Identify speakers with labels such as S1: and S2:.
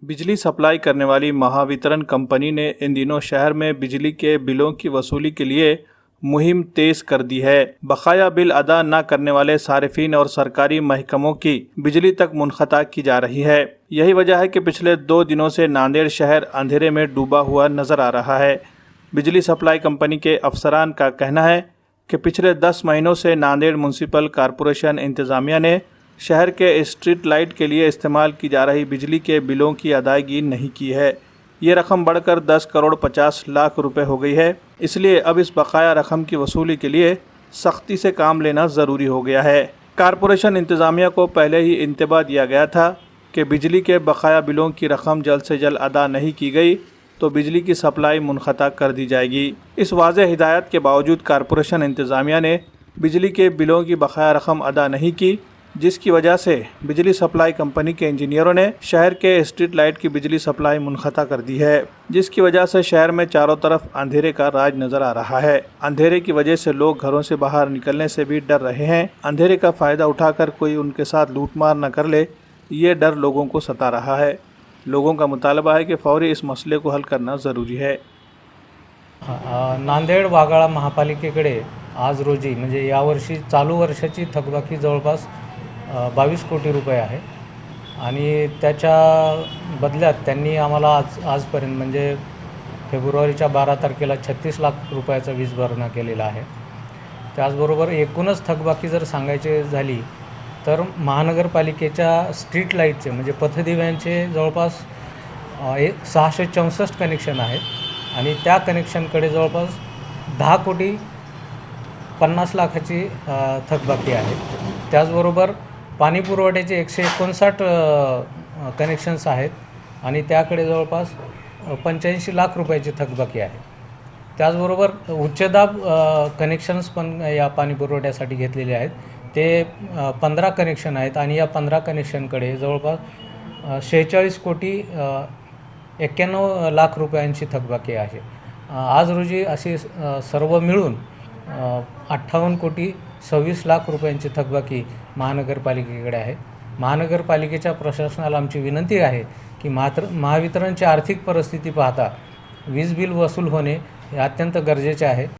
S1: बिजली supply करने वाली Mahavitaran company ने इन दिनों शहर में बिजली के बिलों की वसूली के लिए मुहिम तेज कर दी है। बकाया बिल अदा न करने वाले सारिफिन और सरकारी महकमों की बिजली तक मुनक़ता की जा रही है। यही वजह है कि पिछले 2 दिनों से नांदेड़ शहर अंधेरे में डूबा हुआ नजर आ रहा है। बिजली सप्लाई कंपनी के अफसरान का कहना है कि पिछले 10 महीनों से नांदेड़ म्यूनसिपल कॉरपोरेशन इंतज़ामिया ने शहर के स्ट्रीट लाइट के लिए इस्तेमाल की जा रही बिजली के बिलों की अदायगी नहीं की है। ये रकम बढ़कर 10 करोड़ 50 लाख रुपए हो गई है। इसलिए अब इस बकाया रकम की वसूली के लिए सख्ती से काम लेना ज़रूरी हो गया है। कॉरपोरेशन इंतज़ामिया को पहले ही इंतबाह दिया गया था कि बिजली के बकाया बिलों की रकम जल्द से जल्द अदा नहीं की गई तो बिजली की सप्लाई मुनक़ता कर दी जाएगी। इस वाज़ेह हिदायत के बावजूद कॉरपोरेशन इंतज़ामिया ने बिजली के बिलों की बकाया रकम अदा नहीं की, जिसकी वजह से बिजली सप्लाई कंपनी के इंजीनियरों ने शहर के स्ट्रीट लाइट की बिजली सप्लाई मुनक़ता कर दी है, जिसकी वजह से शहर में चारों तरफ अंधेरे का राज नज़र आ रहा है। अंधेरे की वजह से लोग घरों से बाहर निकलने से भी डर रहे हैं। अंधेरे का फ़ायदा उठाकर कोई उनके साथ लूटमार न कर ले, ये डर लोगों को सता रहा है। लोगों का मुतालबा है कि फौरी इस मसले को हल करना ज़रूरी है।
S2: नांदेड वाघाळा महापालिकेकडे आज रोजी म्हणजे यावर्षी चालू वर्षाची थकबाकी जवळपास 22 कोटी रुपये आहे आणि त्याच्या बदल्यात त्यांनी आम्हाला आजपर्यंत म्हणजे फेब्रुवारीच्या 12 तारखेला 36 लाख रुपयाचा वीज भरणा केलेला आहे। त्याचबरोबर एकूणच थकबाकी जर सांगायची झाली तर महानगरपालिकेच्या स्ट्रीट लाईटचे म्हणजे पथदिव्यांचे जवळपास 664 कनेक्शन आहेत आणि त्या कनेक्शनकडे जवळपास 10 कोटी 50 लाखाची थकबाकी आहे। त्याचबरोबर पाणी पुरवठ्याचे 159 कनेक्शन्स आहेत आणि त्याकडे जवळपास 85 लाख रुपयाची थकबाकी आहे। त्याचबरोबर उच्चदाब कनेक्शन्स पण या पाणी पुरवठ्यासाठी घेतलेले आहेत, ते 15 कनेक्शन आहेत आणि या 15 कनेक्शनकडे जवळपास 46 कोटी 91 लाख रुपयांची थकबाकी आहे। आज रोजी अशी सर्व मिळून 58 कोटी 26 लाख रुपयांची थकबाकी महानगरपालिकेकडे आहे। महानगरपालिकेच्या प्रशासनाला आमची विनंती आहे की महावितरणची आर्थिक परिस्थिती पाहता वीज बिल वसूल होणे हे अत्यंत गरजेचे आहे।